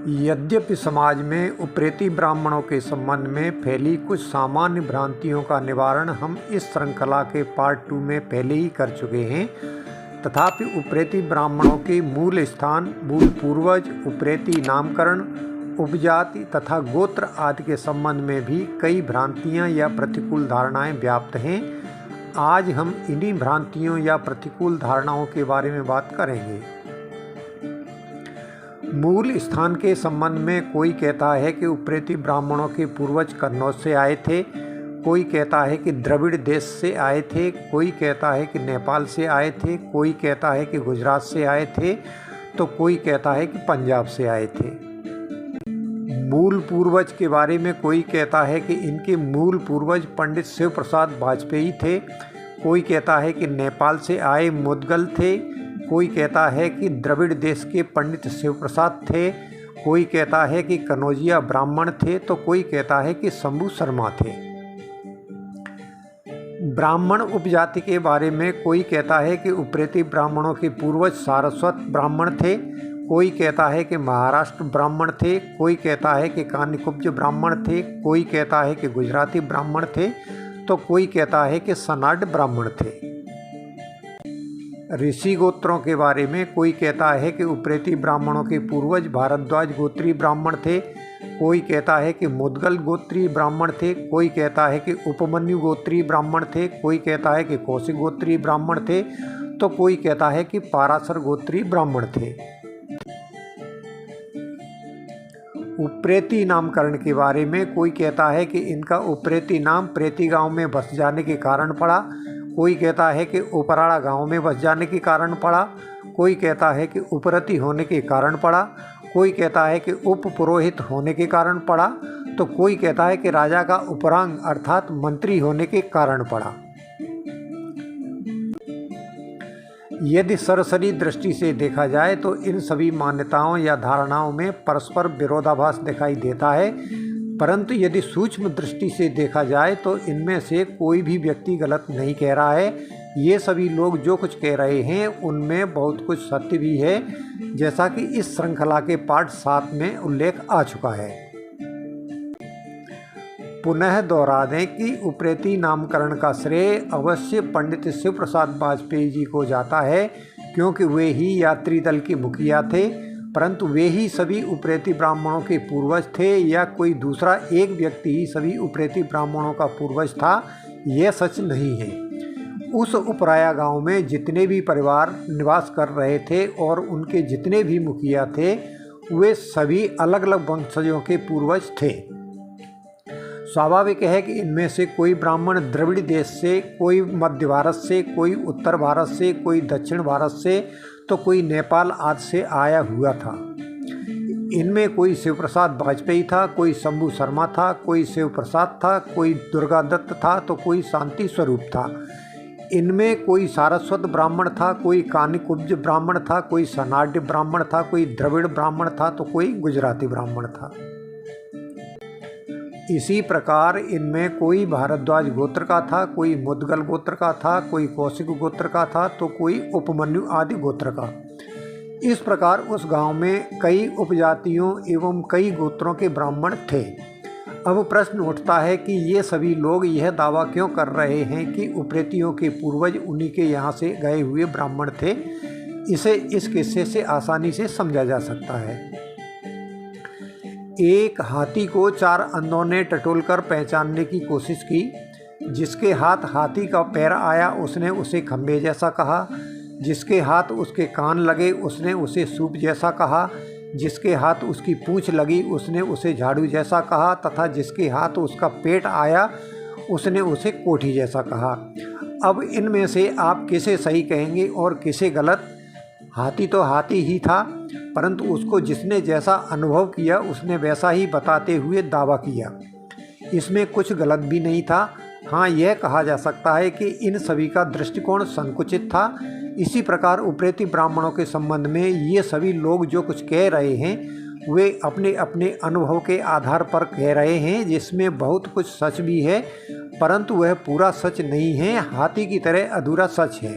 यद्यपि समाज में उप्रेती ब्राह्मणों के संबंध में फैली कुछ सामान्य भ्रांतियों का निवारण हम इस श्रृंखला के पार्ट 2 में पहले ही कर चुके हैं, तथापि उप्रेती ब्राह्मणों के मूल स्थान, मूल पूर्वज, उप्रेती नामकरण, उपजाति तथा गोत्र आदि के संबंध में भी कई भ्रांतियां या प्रतिकूल धारणाएं व्याप्त हैं। आज हम इन्हीं भ्रांतियों या प्रतिकूल धारणाओं के बारे में बात करेंगे। मूल स्थान के संबंध में कोई कहता है कि उप्रेती ब्राह्मणों के पूर्वज कन्नौज से आए थे, कोई कहता है कि द्रविड़ देश से आए थे, कोई कहता है कि नेपाल से आए थे, कोई कहता है कि गुजरात से आए थे, तो कोई कहता है कि पंजाब से आए थे। मूल पूर्वज के बारे में कोई कहता है कि इनके मूल पूर्वज पंडित शिव प्रसाद वाजपेयी थे, कोई कहता है कि नेपाल से आए मुदगल थे, कोई कहता है कि द्रविड़ देश के पंडित शिव प्रसाद थे, कोई कहता है कि कनौजिया ब्राह्मण थे, तो कोई कहता है कि शंभू शर्मा थे। ब्राह्मण उपजाति के बारे में कोई कहता है कि उप्रेती ब्राह्मणों के पूर्वज सारस्वत ब्राह्मण थे, कोई कहता है कि महाराष्ट्र ब्राह्मण थे, कोई कहता है कि कानिकुब्ज ब्राह्मण थे, कोई कहता है कि गुजराती ब्राह्मण थे, तो कोई कहता है कि सनाड ब्राह्मण थे। ऋषि गोत्रों के बारे में कोई कहता है कि उप्रेती ब्राह्मणों के पूर्वज भारद्वाज गोत्री ब्राह्मण थे, कोई कहता है कि मुदगल गोत्री ब्राह्मण थे, कोई कहता है कि उपमन्यु गोत्री ब्राह्मण थे, कोई कहता है कि कौशिक गोत्री ब्राह्मण थे, तो कोई कहता है कि पाराशर गोत्री ब्राह्मण थे। उप्रेती नामकरण के बारे में कोई कहता है कि इनका उप्रेती नाम प्रेती गांव में बस जाने के कारण पड़ा, कोई कहता है कि उपराड़ा गांव में बस जाने के कारण पड़ा, कोई कहता है कि उपरती होने के कारण पड़ा, कोई कहता है कि उप पुरोहित होने के कारण पड़ा, तो कोई कहता है कि राजा का उपरांग अर्थात मंत्री होने के कारण पड़ा। यदि सरसरी दृष्टि से देखा जाए तो इन सभी मान्यताओं या धारणाओं में परस्पर विरोधाभास दिखाई देता है, परंतु यदि सूक्ष्म दृष्टि से देखा जाए तो इनमें से कोई भी व्यक्ति गलत नहीं कह रहा है। ये सभी लोग जो कुछ कह रहे हैं उनमें बहुत कुछ सत्य भी है, जैसा कि इस श्रृंखला के पार्ट 7 में उल्लेख आ चुका है। पुनः दोहरा दें कि उप्रेती नामकरण का श्रेय अवश्य पंडित शिव प्रसाद वाजपेयी जी को जाता है, क्योंकि वे ही यात्री दल के मुखिया थे, परंतु वे ही सभी उप्रेती ब्राह्मणों के पूर्वज थे या कोई दूसरा एक व्यक्ति ही सभी उप्रेती ब्राह्मणों का पूर्वज था, यह सच नहीं है। उस उपराया गांव में जितने भी परिवार निवास कर रहे थे और उनके जितने भी मुखिया थे, वे सभी अलग अलग वंशजों के पूर्वज थे। स्वाभाविक है कि इनमें से कोई ब्राह्मण द्रविड़ देश से, कोई मध्य भारत से, कोई उत्तर भारत से, कोई दक्षिण भारत से, तो कोई नेपाल आदि से आया हुआ था। इनमें कोई शिव प्रसाद वाजपेयी था, कोई शंभू शर्मा था, कोई शिव प्रसाद था, कोई दुर्गा दत्त था, तो कोई शांति स्वरूप था। इनमें कोई सारस्वत ब्राह्मण था, कोई कानिकुब्ज ब्राह्मण था, कोई सनाड्य ब्राह्मण था, कोई द्रविड़ ब्राह्मण था, तो कोई गुजराती ब्राह्मण था। इसी प्रकार इनमें कोई भारद्वाज गोत्र का था, कोई मुदगल गोत्र का था, कोई कौशिक गोत्र का था, तो कोई उपमन्यु आदि गोत्र का। इस प्रकार उस गांव में कई उपजातियों एवं कई गोत्रों के ब्राह्मण थे। अब प्रश्न उठता है कि ये सभी लोग यह दावा क्यों कर रहे हैं कि उप्रेतियों के पूर्वज उन्हीं के यहाँ से गए हुए ब्राह्मण थे। इसे इस किस्से से आसानी से समझा जा सकता है। एक हाथी को 4 अंधों ने टटोलकर पहचानने की कोशिश की। जिसके हाथ हाथी का पैर आया उसने उसे खंबे जैसा कहा, जिसके हाथ उसके कान लगे उसने उसे सूप जैसा कहा, जिसके हाथ उसकी पूंछ लगी उसने उसे झाड़ू जैसा कहा, तथा जिसके हाथ उसका पेट आया उसने उसे कोठी जैसा कहा। अब इनमें से आप किसे सही कहेंगे और किसे गलत? हाथी तो हाथी ही था, परंतु उसको जिसने जैसा अनुभव किया उसने वैसा ही बताते हुए दावा किया। इसमें कुछ गलत भी नहीं था। हाँ, यह कहा जा सकता है कि इन सभी का दृष्टिकोण संकुचित था। इसी प्रकार उप्रेती ब्राह्मणों के संबंध में ये सभी लोग जो कुछ कह रहे हैं वे अपने अपने अनुभव के आधार पर कह रहे हैं, जिसमें बहुत कुछ सच भी है, परंतु वह पूरा सच नहीं है, हाथी की तरह अधूरा सच है।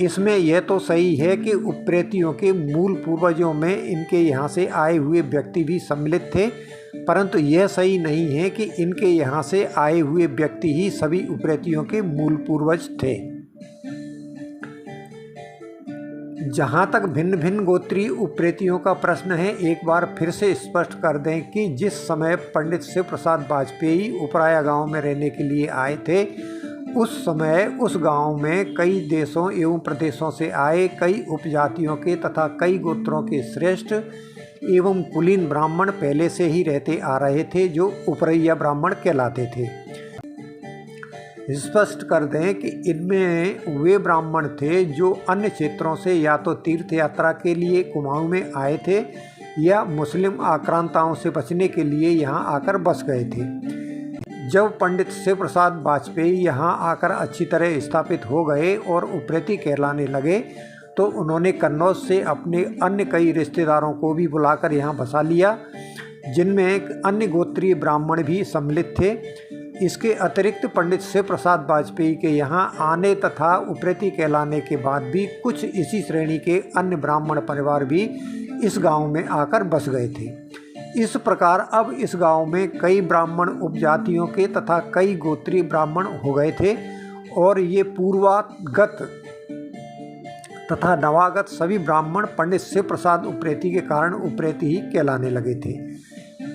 इसमें यह तो सही है कि उप्रेतियों के मूल पूर्वजों में इनके यहाँ से आए हुए व्यक्ति भी सम्मिलित थे, परंतु यह सही नहीं है कि इनके यहाँ से आए हुए व्यक्ति ही सभी उप्रेतियों के मूल पूर्वज थे। जहाँ तक भिन्न भिन्न गोत्रीय उप्रेतियों का प्रश्न है, एक बार फिर से स्पष्ट कर दें कि जिस समय पंडित शिव प्रसाद वाजपेयी उपराया गांव में रहने के लिए आए थे, उस समय उस गांव में कई देशों एवं प्रदेशों से आए कई उपजातियों के तथा कई गोत्रों के श्रेष्ठ एवं कुलीन ब्राह्मण पहले से ही रहते आ रहे थे, जो उपरैया ब्राह्मण कहलाते थे। स्पष्ट कर दें कि इनमें वे ब्राह्मण थे जो अन्य क्षेत्रों से या तो तीर्थ यात्रा के लिए कुमाऊं में आए थे या मुस्लिम आक्रांताओं से बचने के लिए यहाँ आकर बस गए थे। जब पंडित शिव प्रसाद वाजपेयी यहाँ आकर अच्छी तरह स्थापित हो गए और उप्रेती कहलाने लगे, तो उन्होंने कन्नौज से अपने अन्य कई रिश्तेदारों को भी बुलाकर यहाँ बसा लिया, जिनमें अन्य गोत्रीय ब्राह्मण भी सम्मिलित थे। इसके अतिरिक्त पंडित शिव प्रसाद वाजपेयी के यहाँ आने तथा उप्रेती कहलाने के बाद भी कुछ इसी श्रेणी के अन्य ब्राह्मण परिवार भी इस गांव में आकर बस गए थे। इस प्रकार अब इस गांव में कई ब्राह्मण उपजातियों के तथा कई गोत्रीय ब्राह्मण हो गए थे और ये पूर्वागत तथा नवागत सभी ब्राह्मण पंडित शिव प्रसाद उप्रेती के कारण उप्रेती ही कहलाने लगे थे,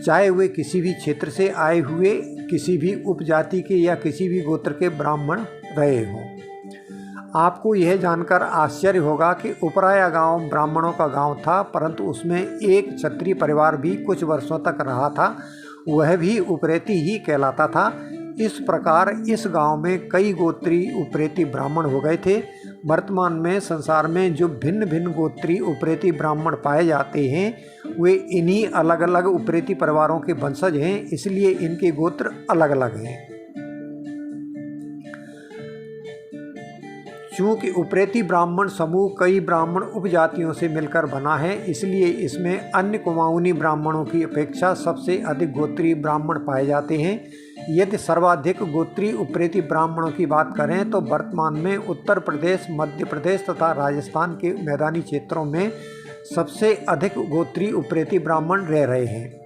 चाहे वे किसी भी क्षेत्र से आए हुए किसी भी उपजाति के या किसी भी गोत्र के ब्राह्मण रहे हों। आपको यह जानकर आश्चर्य होगा कि उपराया गांव ब्राह्मणों का गांव था, परंतु उसमें एक क्षत्रिय परिवार भी कुछ वर्षों तक रहा था, वह भी उप्रेती ही कहलाता था। इस प्रकार इस गांव में कई गोत्रीय उप्रेती ब्राह्मण हो गए थे। वर्तमान में संसार में जो भिन्न भिन्न गोत्रीय उप्रेती ब्राह्मण पाए जाते हैं, वे इन्हीं अलग अलग उप्रेती परिवारों के वंशज हैं, इसलिए इनके गोत्र अलग अलग हैं। चूँकि उप्रेती ब्राह्मण समूह कई ब्राह्मण उपजातियों से मिलकर बना है, इसलिए इसमें अन्य कुमाऊनी ब्राह्मणों की अपेक्षा सबसे अधिक गोत्रीय ब्राह्मण पाए जाते हैं। यदि सर्वाधिक गोत्रीय उप्रेती ब्राह्मणों की बात करें तो वर्तमान में उत्तर प्रदेश, मध्य प्रदेश तथा राजस्थान के मैदानी क्षेत्रों में सबसे अधिक गोत्रीय उप्रेती ब्राह्मण रह रहे हैं।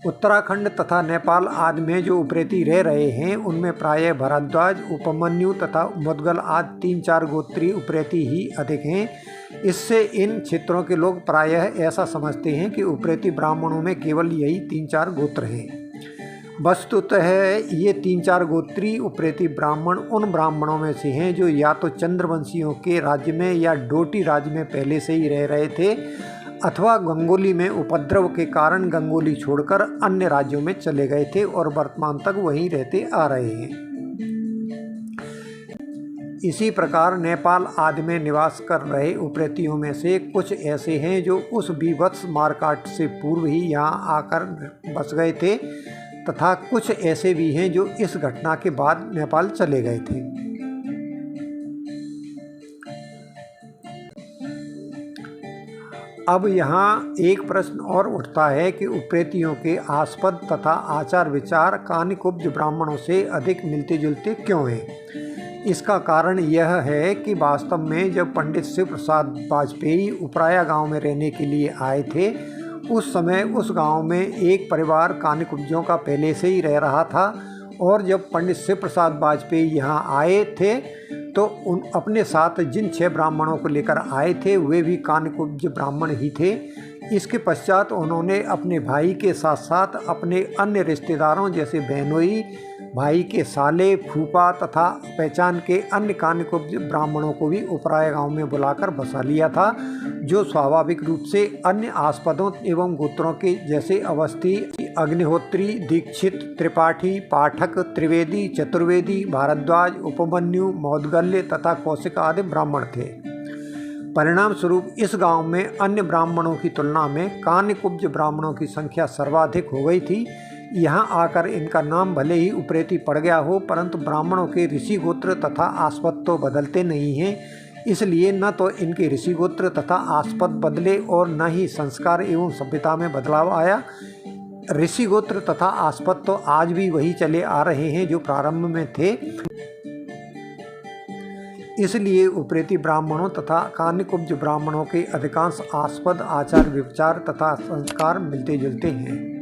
उत्तराखंड तथा नेपाल आदि में जो उप्रेती रह रहे हैं, उनमें प्रायः भरद्वाज, उपमन्यु तथा मुदगल आदि 3-4 गोत्रीय उप्रेती ही अधिक हैं। इससे इन क्षेत्रों के लोग प्रायः ऐसा समझते हैं कि उप्रेती ब्राह्मणों में केवल यही 3-4 गोत्र हैं। वस्तुतः ये 3-4 गोत्रीय उप्रेती ब्राह्मण उन ब्राह्मणों में से हैं जो या तो चंद्रवंशियों के राज्य में या डोटी राज्य में पहले से ही रह रहे थे, अथवा गंगोली में उपद्रव के कारण गंगोली छोड़कर अन्य राज्यों में चले गए थे और वर्तमान तक वहीं रहते आ रहे हैं। इसी प्रकार नेपाल आदि में निवास कर रहे उप्रेतियों में से कुछ ऐसे हैं जो उस बीभत्स मारकाट से पूर्व ही यहाँ आकर बस गए थे, तथा कुछ ऐसे भी हैं जो इस घटना के बाद नेपाल चले गए थे। अब यहाँ एक प्रश्न और उठता है कि उप्रेतियों के आस्पद तथा आचार विचार कानिकुब्ज ब्राह्मणों से अधिक मिलते जुलते क्यों हैं? इसका कारण यह है कि वास्तव में जब पंडित शिव प्रसाद वाजपेयी उपराया गांव में रहने के लिए आए थे, उस समय उस गांव में एक परिवार कानिकुब्जों का पहले से ही रह रहा था, और जब पंडित शिव प्रसाद वाजपेयी यहाँ आए थे तो उन अपने साथ जिन 6 ब्राह्मणों को लेकर आए थे वे भी कानिकुब्ज ब्राह्मण ही थे। इसके पश्चात उन्होंने अपने भाई के साथ साथ अपने अन्य रिश्तेदारों जैसे बहनोई, भाई के साले, फूफा तथा पहचान के अन्य कानिकुब्ज ब्राह्मणों को भी उपराया गांव में बुलाकर बसा लिया था, जो स्वाभाविक रूप से अन्य आस्पदों एवं गोत्रों के जैसे अवस्थी, अग्निहोत्री, दीक्षित, त्रिपाठी, पाठक, त्रिवेदी, चतुर्वेदी, भारद्वाज, उपमन्यु, मौदगल्य तथा कौशिक आदि ब्राह्मण थे। परिणाम स्वरूप इस गांव में अन्य ब्राह्मणों की तुलना में कानिकुब्ज ब्राह्मणों की संख्या सर्वाधिक हो गई थी। यहाँ आकर इनका नाम भले ही उप्रेती पड़ गया हो, परंतु ब्राह्मणों के ऋषि गोत्र तथा आस्पद तो बदलते नहीं हैं, इसलिए न तो इनके ऋषि गोत्र तथा आस्पद बदले और न ही संस्कार एवं सभ्यता में बदलाव आया। ऋषि गोत्र तथा आस्पद तो आज भी वही चले आ रहे हैं जो प्रारंभ में थे। इसलिए उप्रेती ब्राह्मणों तथा कान्यकुब्ज ब्राह्मणों के अधिकांश आस्पद आचार विचार तथा संस्कार मिलते जुलते हैं।